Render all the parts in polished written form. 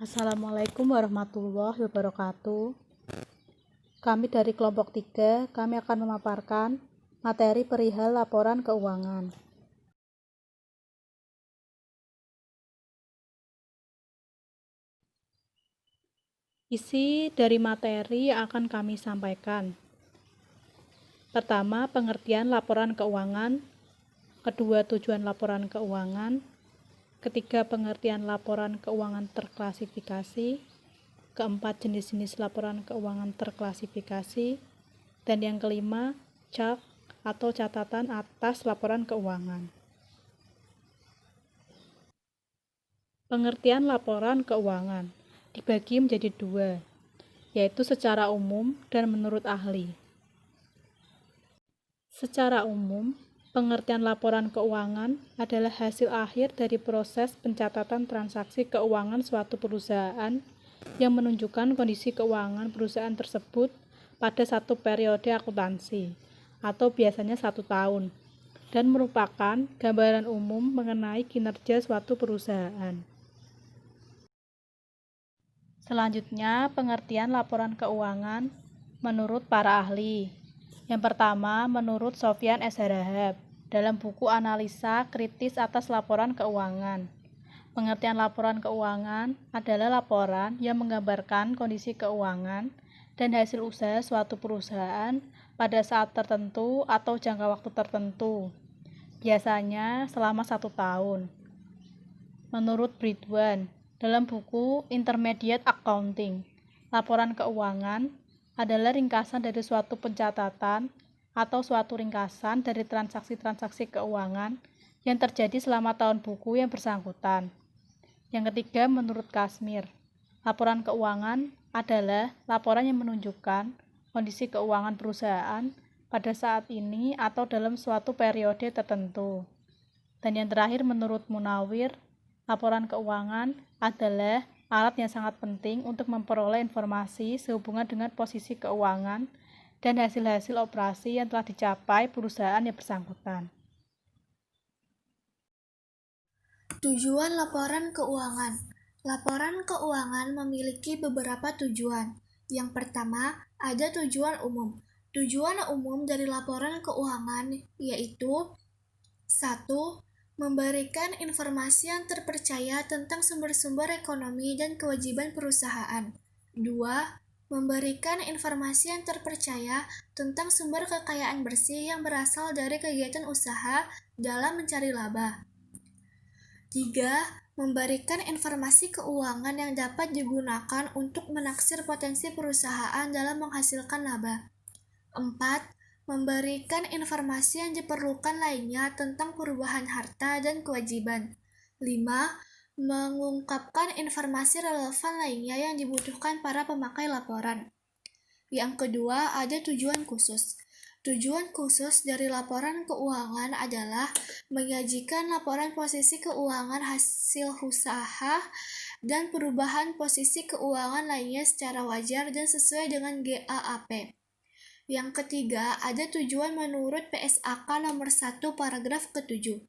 Assalamualaikum warahmatullahi wabarakatuh. Kami dari kelompok 3, kami akan memaparkan materi perihal laporan keuangan. Isi dari materi yang akan kami sampaikan. Pertama, pengertian laporan keuangan. Kedua, tujuan laporan keuangan. Ketiga, pengertian laporan keuangan terklasifikasi. Keempat, jenis-jenis laporan keuangan terklasifikasi. Dan yang kelima, chart atau catatan atas laporan keuangan. Pengertian laporan keuangan dibagi menjadi 2, yaitu secara umum dan menurut ahli. Secara umum, pengertian laporan keuangan adalah hasil akhir dari proses pencatatan transaksi keuangan suatu perusahaan yang menunjukkan kondisi keuangan perusahaan tersebut pada satu periode akuntansi, atau biasanya 1 tahun, dan merupakan gambaran umum mengenai kinerja suatu perusahaan. Selanjutnya, pengertian laporan keuangan menurut para ahli. Yang pertama, menurut Sofyan S. Harahap dalam buku Analisa Kritis atas Laporan Keuangan. Pengertian laporan keuangan adalah laporan yang menggambarkan kondisi keuangan dan hasil usaha suatu perusahaan pada saat tertentu atau jangka waktu tertentu, biasanya selama 1 tahun. Menurut Bridwan, dalam buku Intermediate Accounting, laporan keuangan adalah ringkasan dari suatu pencatatan atau suatu ringkasan dari transaksi-transaksi keuangan yang terjadi selama tahun buku yang bersangkutan. Yang ketiga, menurut Kasmir, laporan keuangan adalah laporan yang menunjukkan kondisi keuangan perusahaan pada saat ini atau dalam suatu periode tertentu. Dan yang terakhir, menurut Munawir, laporan keuangan adalah alat yang sangat penting untuk memperoleh informasi sehubungan dengan posisi keuangan dan hasil-hasil operasi yang telah dicapai perusahaan yang bersangkutan. Tujuan laporan keuangan. Laporan keuangan memiliki beberapa tujuan. Yang pertama, ada tujuan umum. Tujuan umum dari laporan keuangan yaitu 1. Memberikan informasi yang terpercaya tentang sumber-sumber ekonomi dan kewajiban perusahaan. 2. Memberikan informasi yang terpercaya tentang sumber kekayaan bersih yang berasal dari kegiatan usaha dalam mencari laba. 3. Memberikan informasi keuangan yang dapat digunakan untuk menaksir potensi perusahaan dalam menghasilkan laba. 4. Memberikan informasi yang diperlukan lainnya tentang perubahan harta dan kewajiban. 5. Mengungkapkan informasi relevan lainnya yang dibutuhkan para pemakai laporan. Yang kedua, ada tujuan khusus. Tujuan khusus dari laporan keuangan adalah menyajikan laporan posisi keuangan hasil usaha dan perubahan posisi keuangan lainnya secara wajar dan sesuai dengan GAAP. Yang ketiga, ada tujuan menurut PSAK nomor 1 paragraf ke-7.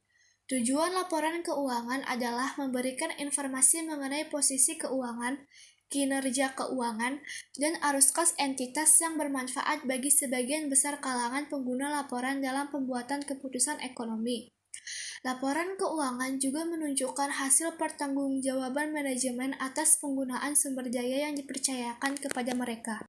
Tujuan laporan keuangan adalah memberikan informasi mengenai posisi keuangan, kinerja keuangan, dan arus kas entitas yang bermanfaat bagi sebagian besar kalangan pengguna laporan dalam pembuatan keputusan ekonomi. Laporan keuangan juga menunjukkan hasil pertanggungjawaban manajemen atas penggunaan sumber daya yang dipercayakan kepada mereka.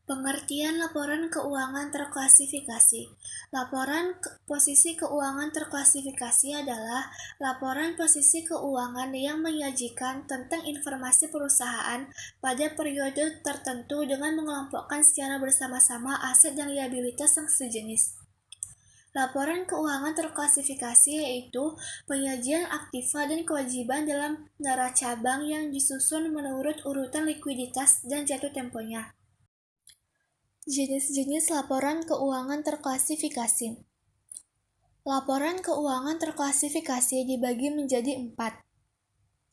Pengertian laporan keuangan terklasifikasi. Laporan posisi keuangan terklasifikasi adalah laporan posisi keuangan yang menyajikan tentang informasi perusahaan pada periode tertentu dengan mengelompokkan secara bersama-sama aset dan liabilitas yang sejenis. Laporan keuangan terklasifikasi yaitu penyajian aktiva dan kewajiban dalam neracabang yang disusun menurut urutan likuiditas dan jatuh temponya. Jenis-jenis laporan keuangan terklasifikasi. Laporan keuangan terklasifikasi dibagi menjadi 4.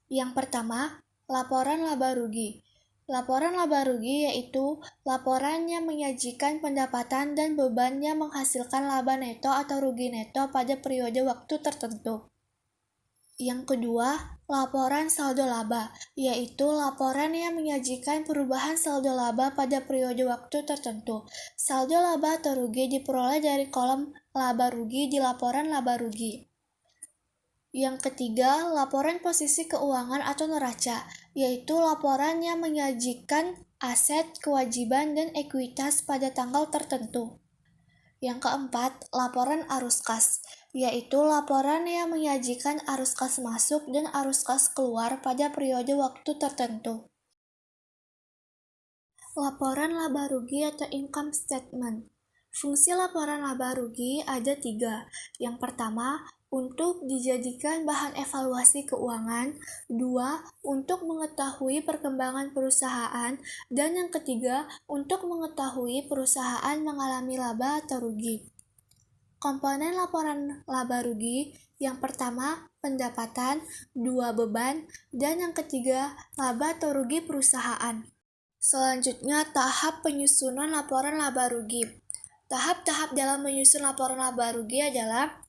Yang pertama, laporan laba rugi. Laporan laba rugi yaitu laporan yang menyajikan pendapatan dan beban yang menghasilkan laba neto atau rugi neto pada periode waktu tertentu. Yang kedua, laporan saldo laba, yaitu laporan yang menyajikan perubahan saldo laba pada periode waktu tertentu. Saldo laba atau rugi diperoleh dari kolom laba rugi di laporan laba rugi. Yang ketiga, laporan posisi keuangan atau neraca, yaitu laporan yang menyajikan aset, kewajiban, dan ekuitas pada tanggal tertentu. Yang keempat, laporan arus kas, yaitu laporan yang menyajikan arus kas masuk dan arus kas keluar pada periode waktu tertentu. Laporan laba rugi atau income statement. Fungsi laporan laba rugi ada 3. Yang pertama, untuk dijadikan bahan evaluasi keuangan. 2. Untuk mengetahui perkembangan perusahaan. Dan yang ketiga, untuk mengetahui perusahaan mengalami laba atau rugi. Komponen laporan laba rugi, yang pertama pendapatan, 2 beban, dan yang ketiga laba atau rugi perusahaan. Selanjutnya, tahap penyusunan laporan laba rugi. Tahap-tahap dalam menyusun laporan laba rugi adalah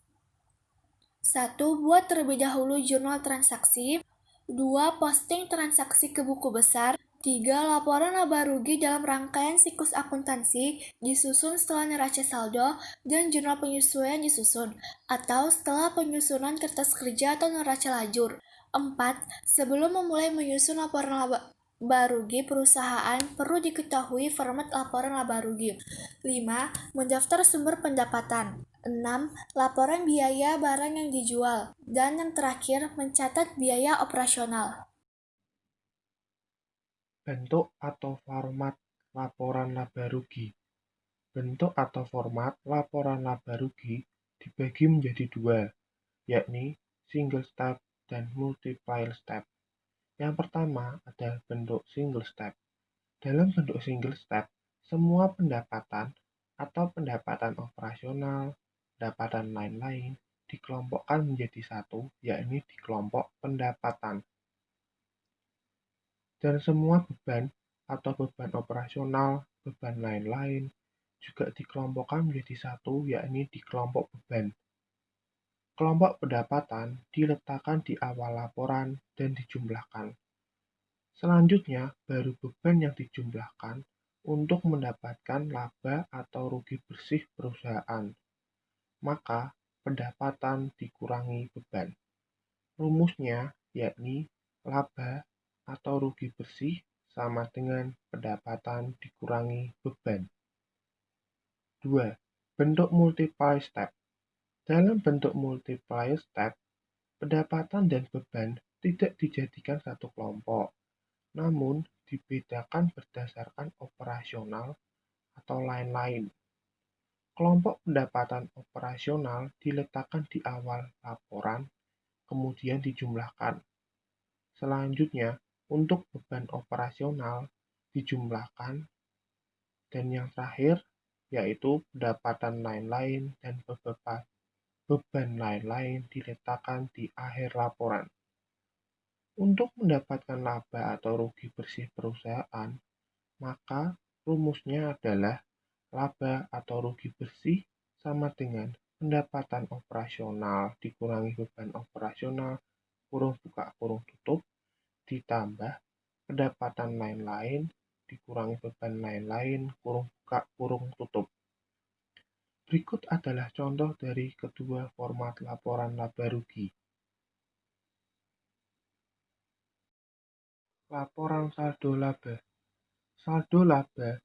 1. Buat terlebih dahulu jurnal transaksi. 2. Posting transaksi ke buku besar. 3. Laporan laba rugi dalam rangkaian siklus akuntansi disusun setelah neraca saldo dan jurnal penyesuaian disusun, atau setelah penyusunan kertas kerja atau neraca lajur. 4. Sebelum memulai menyusun laporan laba rugi perusahaan, perlu diketahui format laporan laba rugi. 5. Mendaftar sumber pendapatan. 6. Laporan biaya barang yang dijual. Dan yang terakhir, mencatat biaya operasional. Bentuk atau format laporan laba rugi. Bentuk atau format laporan laba rugi dibagi menjadi 2, yakni single step dan multiple step. Yang pertama adalah bentuk single step. Dalam bentuk single step, semua pendapatan atau pendapatan operasional, pendapatan lain-lain dikelompokkan menjadi satu, yakni di kelompok pendapatan. Dan semua beban atau beban operasional, beban lain-lain juga dikelompokkan menjadi satu, yakni di kelompok beban. Kelompok pendapatan diletakkan di awal laporan dan dijumlahkan. Selanjutnya, baru beban yang dijumlahkan untuk mendapatkan laba atau rugi bersih perusahaan. Maka, pendapatan dikurangi beban. Rumusnya yakni laba atau rugi bersih sama dengan pendapatan dikurangi beban. 2. Bentuk multiple step. Dalam bentuk multiple step, pendapatan dan beban tidak dijadikan satu kelompok, namun dibedakan berdasarkan operasional atau lain-lain. Kelompok pendapatan operasional diletakkan di awal laporan, kemudian dijumlahkan. Selanjutnya, untuk beban operasional dijumlahkan, dan yang terakhir yaitu pendapatan lain-lain dan beban lain-lain diletakkan di akhir laporan. Untuk mendapatkan laba atau rugi bersih perusahaan, maka rumusnya adalah laba atau rugi bersih sama dengan pendapatan operasional dikurangi beban operasional, kurung buka kurung tutup, ditambah pendapatan lain-lain dikurangi beban lain-lain, kurung buka kurung tutup. Berikut adalah contoh dari kedua format laporan laba rugi. Laporan saldo laba. Saldo laba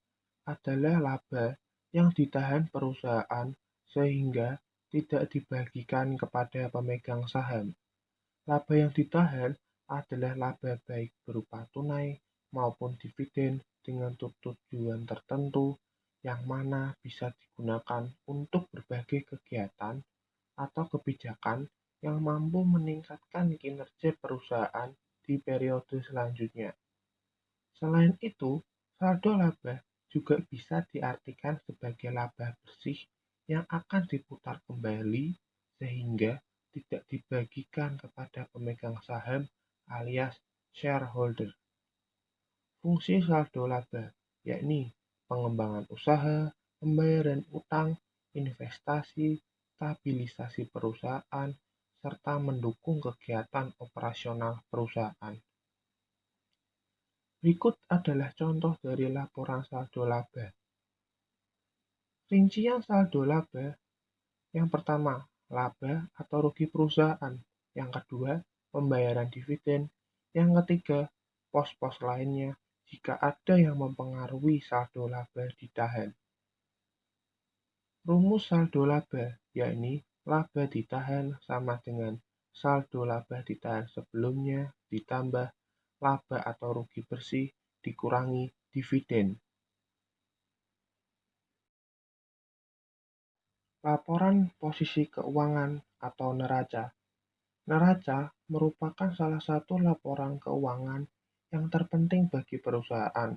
adalah laba yang ditahan perusahaan sehingga tidak dibagikan kepada pemegang saham. Laba yang ditahan adalah laba baik berupa tunai maupun dividen dengan tujuan tertentu yang mana bisa digunakan untuk berbagai kegiatan atau kebijakan yang mampu meningkatkan kinerja perusahaan di periode selanjutnya. Selain itu, saldo laba juga bisa diartikan sebagai laba bersih yang akan diputar kembali sehingga tidak dibagikan kepada pemegang saham alias shareholder. Fungsi saldo laba yakni pengembangan usaha, pembayaran utang, investasi, stabilisasi perusahaan, serta mendukung kegiatan operasional perusahaan. Berikut adalah contoh dari laporan saldo laba. Rincian saldo laba. Yang pertama, laba atau rugi perusahaan. Yang kedua, pembayaran dividen. Yang ketiga, pos-pos lainnya jika ada yang mempengaruhi saldo laba ditahan. Rumus saldo laba, yakni laba ditahan sama dengan saldo laba ditahan sebelumnya ditambah laba atau rugi bersih dikurangi dividen. Laporan posisi keuangan atau neraca. Neraca merupakan salah satu laporan keuangan yang terpenting bagi perusahaan,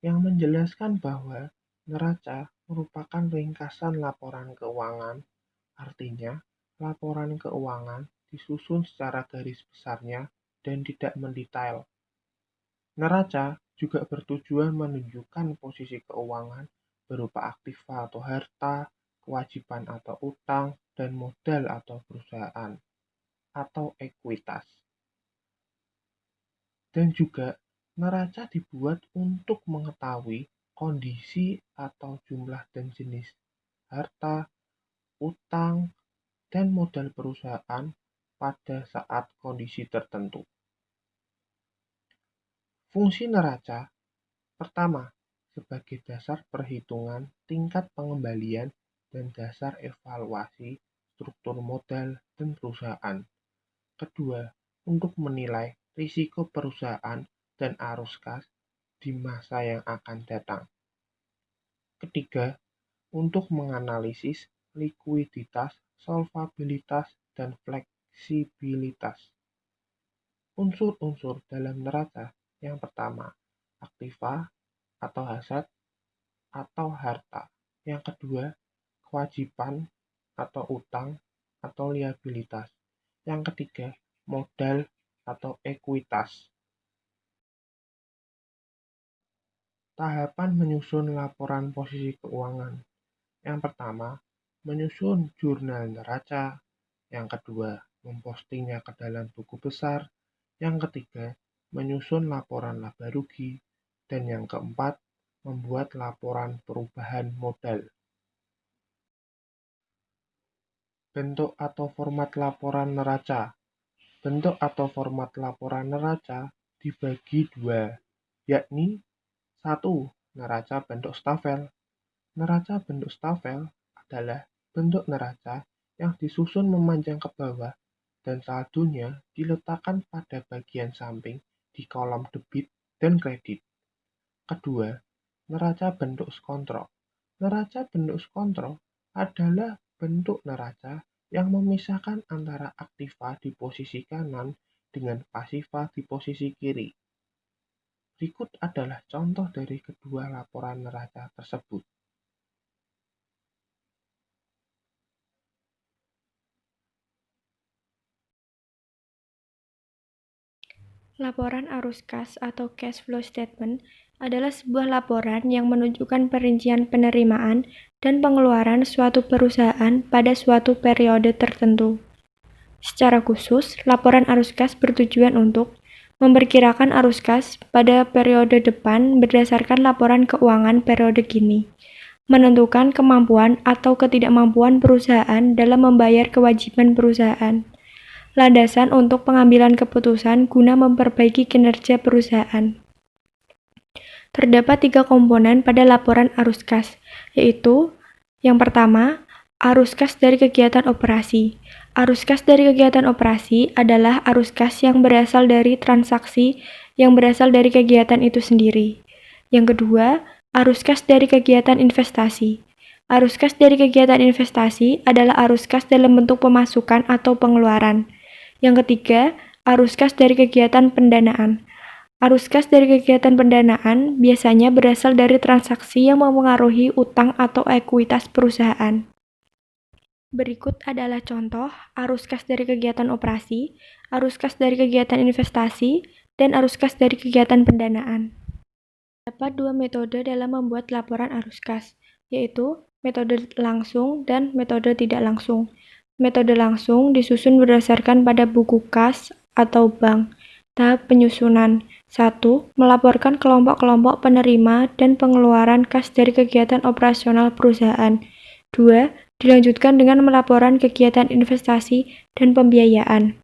yang menjelaskan bahwa neraca merupakan ringkasan laporan keuangan, artinya laporan keuangan disusun secara garis besarnya dan tidak mendetail. Neraca juga bertujuan menunjukkan posisi keuangan berupa aktiva atau harta, kewajiban atau utang, dan modal atau perusahaan atau ekuitas. Dan juga neraca dibuat untuk mengetahui kondisi atau jumlah dan jenis harta, utang, dan modal perusahaan pada saat kondisi tertentu. Fungsi neraca pertama, sebagai dasar perhitungan tingkat pengembalian dan dasar evaluasi struktur modal dan perusahaan. Kedua, untuk menilai risiko perusahaan dan arus kas di masa yang akan datang. Ketiga, untuk menganalisis likuiditas, solvabilitas, dan fleksibilitas. Unsur-unsur dalam neraca yang pertama, aktiva atau aset atau harta. Yang kedua, kewajiban atau utang atau liabilitas. Yang ketiga, modal atau ekuitas. Tahapan menyusun laporan posisi keuangan. Yang pertama, menyusun jurnal neraca. Yang kedua, mempostingnya ke dalam buku besar. Yang ketiga, menyusun laporan laba rugi. Dan yang keempat, membuat laporan perubahan modal. Bentuk atau format laporan neraca. Bentuk atau format laporan neraca dibagi dua, yakni 1. Neraca bentuk stafel. Neraca bentuk stafel adalah bentuk neraca yang disusun memanjang ke bawah dan saldonya diletakkan pada bagian samping di kolom debit dan kredit. Kedua, neraca bentuk skontro. Neraca bentuk skontro adalah bentuk neraca yang memisahkan antara aktiva di posisi kanan dengan pasiva di posisi kiri. Berikut adalah contoh dari kedua laporan neraca tersebut. Laporan arus kas atau cash flow statement adalah sebuah laporan yang menunjukkan perincian penerimaan dan pengeluaran suatu perusahaan pada suatu periode tertentu. Secara khusus, laporan arus kas bertujuan untuk memperkirakan arus kas pada periode depan berdasarkan laporan keuangan periode kini, menentukan kemampuan atau ketidakmampuan perusahaan dalam membayar kewajiban perusahaan, landasan untuk pengambilan keputusan guna memperbaiki kinerja perusahaan. Terdapat 3 komponen pada laporan arus kas, yaitu yang pertama, arus kas dari kegiatan operasi. Arus kas dari kegiatan operasi adalah arus kas yang berasal dari transaksi yang berasal dari kegiatan itu sendiri. Yang kedua, arus kas dari kegiatan investasi. Arus kas dari kegiatan investasi adalah arus kas dalam bentuk pemasukan atau pengeluaran. Yang ketiga, arus kas dari kegiatan pendanaan. Arus kas dari kegiatan pendanaan biasanya berasal dari transaksi yang mempengaruhi utang atau ekuitas perusahaan. Berikut adalah contoh arus kas dari kegiatan operasi, arus kas dari kegiatan investasi, dan arus kas dari kegiatan pendanaan. Terdapat 2 metode dalam membuat laporan arus kas, yaitu metode langsung dan metode tidak langsung. Metode langsung disusun berdasarkan pada buku kas atau bank. Tahap penyusunan. 1. Melaporkan kelompok-kelompok penerima dan pengeluaran kas dari kegiatan operasional perusahaan. 2. Dilanjutkan dengan melaporan kegiatan investasi dan pembiayaan.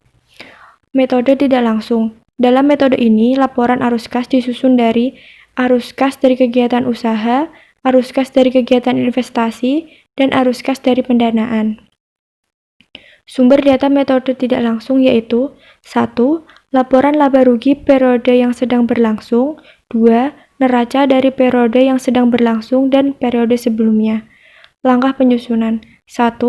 Metode tidak langsung. Dalam metode ini, laporan arus kas disusun dari arus kas dari kegiatan usaha, arus kas dari kegiatan investasi, dan arus kas dari pendanaan. Sumber data metode tidak langsung yaitu 1. Laporan laba rugi periode yang sedang berlangsung. 2. Neraca dari periode yang sedang berlangsung dan periode sebelumnya. Langkah penyusunan. 1.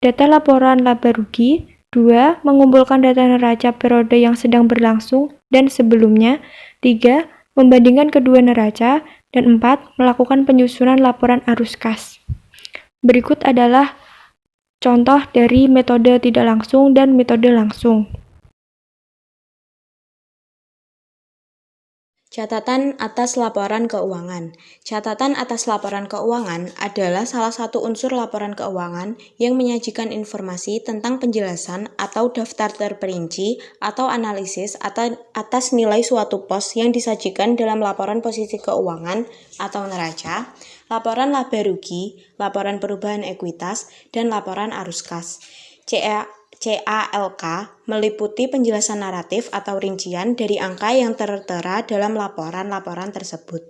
Data laporan laba rugi. 2. Mengumpulkan data neraca periode yang sedang berlangsung dan sebelumnya. 3. Membandingkan kedua neraca. Dan 4. Melakukan penyusunan laporan arus kas. Berikut adalah contoh dari metode tidak langsung dan metode langsung. Catatan atas laporan keuangan. Catatan atas laporan keuangan adalah salah satu unsur laporan keuangan yang menyajikan informasi tentang penjelasan atau daftar terperinci atau analisis atas nilai suatu pos yang disajikan dalam laporan posisi keuangan atau neraca, laporan laba rugi, laporan perubahan ekuitas, dan laporan arus kas. CALK meliputi penjelasan naratif atau rincian dari angka yang tertera dalam laporan-laporan tersebut.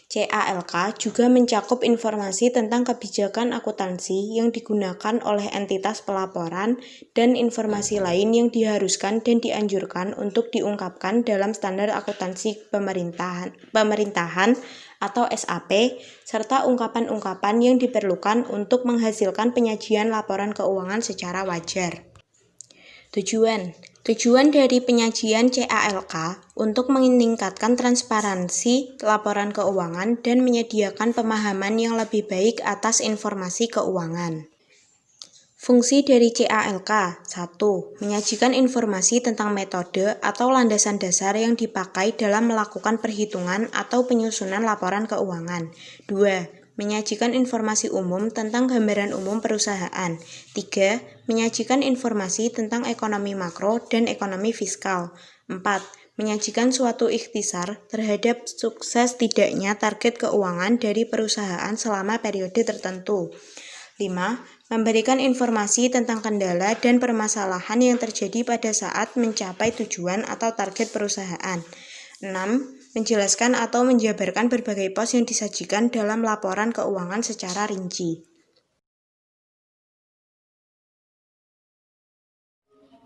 CALK juga mencakup informasi tentang kebijakan akuntansi yang digunakan oleh entitas pelaporan dan informasi lain yang diharuskan dan dianjurkan untuk diungkapkan dalam standar akuntansi pemerintahan atau SAP, serta ungkapan-ungkapan yang diperlukan untuk menghasilkan penyajian laporan keuangan secara wajar. Tujuan dari penyajian CALK untuk meningkatkan transparansi laporan keuangan dan menyediakan pemahaman yang lebih baik atas informasi keuangan. Fungsi dari CALK. 1. Menyajikan informasi tentang metode atau landasan dasar yang dipakai dalam melakukan perhitungan atau penyusunan laporan keuangan. 2. Menyajikan informasi umum tentang gambaran umum perusahaan. 3. Menyajikan informasi tentang ekonomi makro dan ekonomi fiskal. 4. Menyajikan suatu ikhtisar terhadap sukses tidaknya target keuangan dari perusahaan selama periode tertentu. 5. Memberikan informasi tentang kendala dan permasalahan yang terjadi pada saat mencapai tujuan atau target perusahaan. 6. Menjelaskan atau menjabarkan berbagai pos yang disajikan dalam laporan keuangan secara rinci.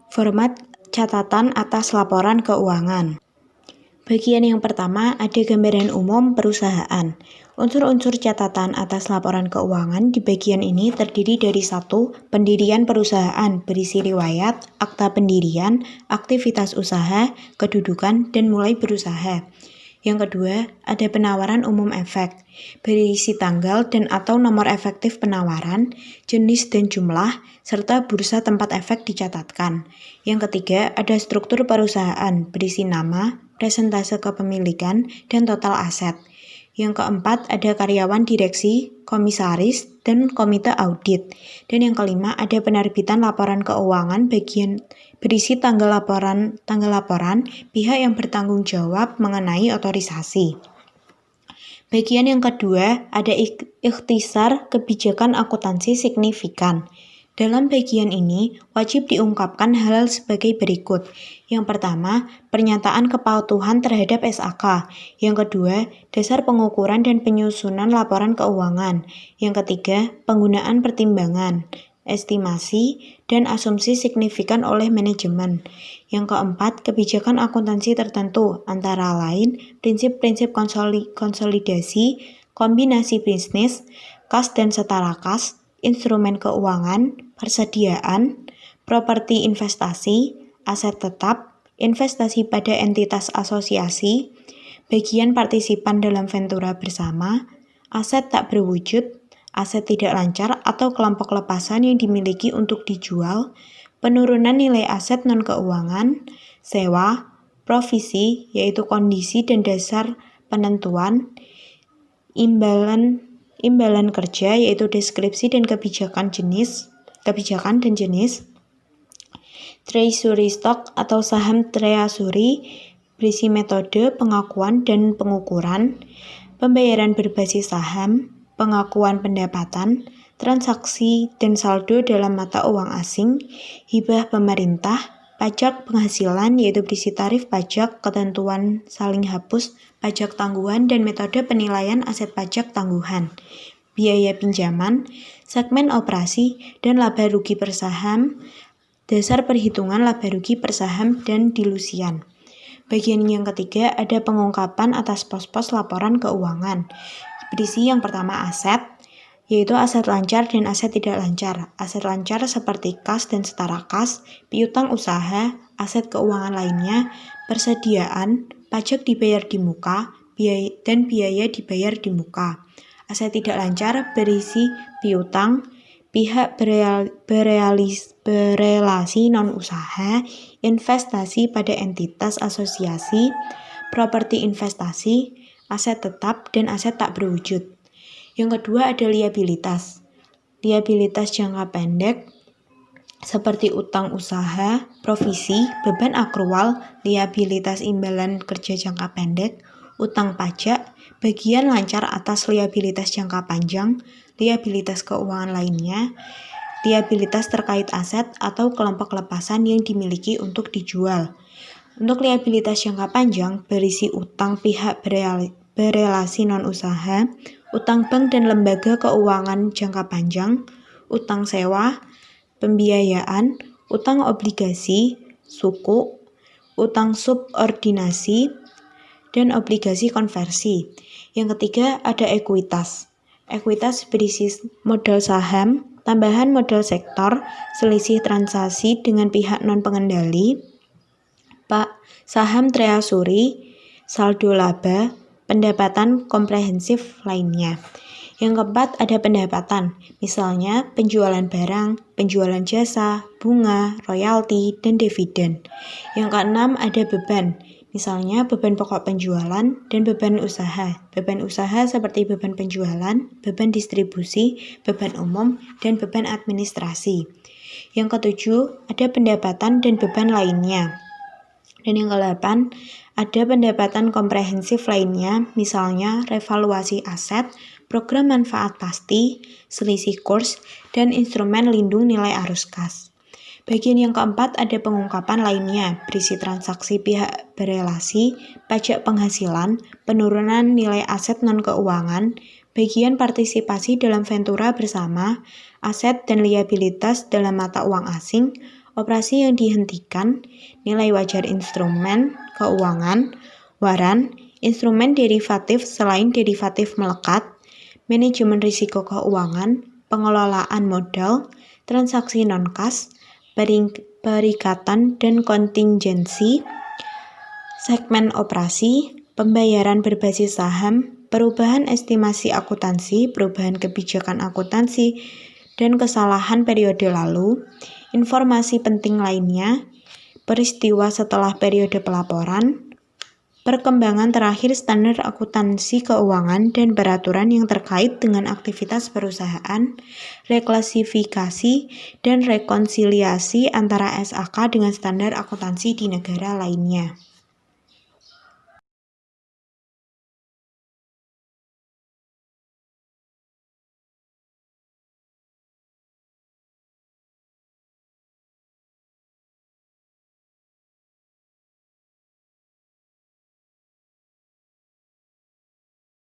Format catatan atas laporan keuangan. Bagian yang pertama ada gambaran umum perusahaan. Unsur-unsur catatan atas laporan keuangan di bagian ini terdiri dari 1. Pendirian perusahaan berisi riwayat, akta pendirian, aktivitas usaha, kedudukan, dan mulai berusaha. Yang kedua, ada penawaran umum efek, berisi tanggal dan atau nomor efektif penawaran, jenis dan jumlah, serta bursa tempat efek dicatatkan. Yang ketiga, ada struktur perusahaan, berisi nama, persentase kepemilikan, dan total aset. Yang keempat, ada karyawan direksi, komisaris, dan komite audit. Dan yang kelima, ada penerbitan laporan keuangan bagian berisi tanggal laporan, pihak yang bertanggung jawab mengenai otorisasi. Bagian yang kedua, ada ikhtisar kebijakan akuntansi signifikan. Dalam bagian ini, wajib diungkapkan hal sebagai berikut. Yang pertama, pernyataan kepatuhan terhadap SAK. Yang kedua, dasar pengukuran dan penyusunan laporan keuangan. Yang ketiga, penggunaan pertimbangan, estimasi, dan asumsi signifikan oleh manajemen. Yang keempat, kebijakan akuntansi tertentu, antara lain prinsip-prinsip konsolidasi, kombinasi bisnis, kas dan setara kas, instrumen keuangan, persediaan, properti investasi, aset tetap, investasi pada entitas asosiasi, bagian partisipan dalam ventura bersama, aset tak berwujud, aset tidak lancar atau kelompok lepasan yang dimiliki untuk dijual, penurunan nilai aset non-keuangan, sewa, provisi yaitu kondisi dan dasar penentuan, imbalan kerja yaitu deskripsi dan kebijakan dan jenis, treasury stock atau saham treasury berisi metode pengakuan dan pengukuran, pembayaran berbasis saham, pengakuan pendapatan, transaksi dan saldo dalam mata uang asing, hibah pemerintah, pajak penghasilan yaitu berisi tarif pajak, ketentuan saling hapus, pajak tangguhan dan metode penilaian aset pajak tangguhan, biaya pinjaman, segmen operasi, dan laba rugi per saham, dasar perhitungan laba rugi per saham, dan dilusian. Bagian yang ketiga ada pengungkapan atas pos-pos laporan keuangan. Berisi yang pertama aset, yaitu aset lancar dan aset tidak lancar. Aset lancar seperti kas dan setara kas, piutang usaha, aset keuangan lainnya, persediaan, pajak dibayar di muka, dan biaya dibayar di muka. Aset tidak lancar berisi piutang, pihak berelasi non-usaha, investasi pada entitas asosiasi, properti investasi, aset tetap, dan aset tak berwujud. Yang kedua ada liabilitas. Liabilitas jangka pendek seperti utang usaha, provisi, beban akrual, liabilitas imbalan kerja jangka pendek, utang pajak, bagian lancar atas liabilitas jangka panjang, liabilitas keuangan lainnya, liabilitas terkait aset atau kelompok lepasan yang dimiliki untuk dijual. Untuk liabilitas jangka panjang berisi utang pihak berelasi non-usaha, utang bank dan lembaga keuangan jangka panjang, utang sewa, pembiayaan, utang obligasi, suku, utang subordinasi, dan obligasi konversi. Yang ketiga ada ekuitas. Ekuitas berisi modal saham, tambahan modal sektor, selisih transaksi dengan pihak non-pengendali, saham treasury, saldo laba, pendapatan komprehensif lainnya. Yang keempat ada pendapatan, misalnya penjualan barang, penjualan jasa, bunga, royalti, dan dividen. Yang keenam ada beban, misalnya beban pokok penjualan dan beban usaha. Beban usaha seperti beban penjualan, beban distribusi, beban umum, dan beban administrasi. Yang ketujuh, ada pendapatan dan beban lainnya. Dan yang ke-8, ada pendapatan komprehensif lainnya, misalnya revaluasi aset, program manfaat pasti, selisih kurs, dan instrumen lindung nilai arus kas. Bagian yang keempat ada pengungkapan lainnya, berisi transaksi pihak berelasi, pajak penghasilan, penurunan nilai aset non-keuangan, bagian partisipasi dalam ventura bersama, aset dan liabilitas dalam mata uang asing, operasi yang dihentikan, nilai wajar instrumen keuangan, waran, instrumen derivatif selain derivatif melekat, manajemen risiko keuangan, pengelolaan modal, transaksi non-kas, perikatan dan kontingensi, segmen operasi, pembayaran berbasis saham, perubahan estimasi akuntansi, perubahan kebijakan akuntansi, dan kesalahan periode lalu, informasi penting lainnya, peristiwa setelah periode pelaporan, perkembangan terakhir standar akuntansi keuangan dan peraturan yang terkait dengan aktivitas perusahaan, reklasifikasi dan rekonsiliasi antara SAK dengan standar akuntansi di negara lainnya.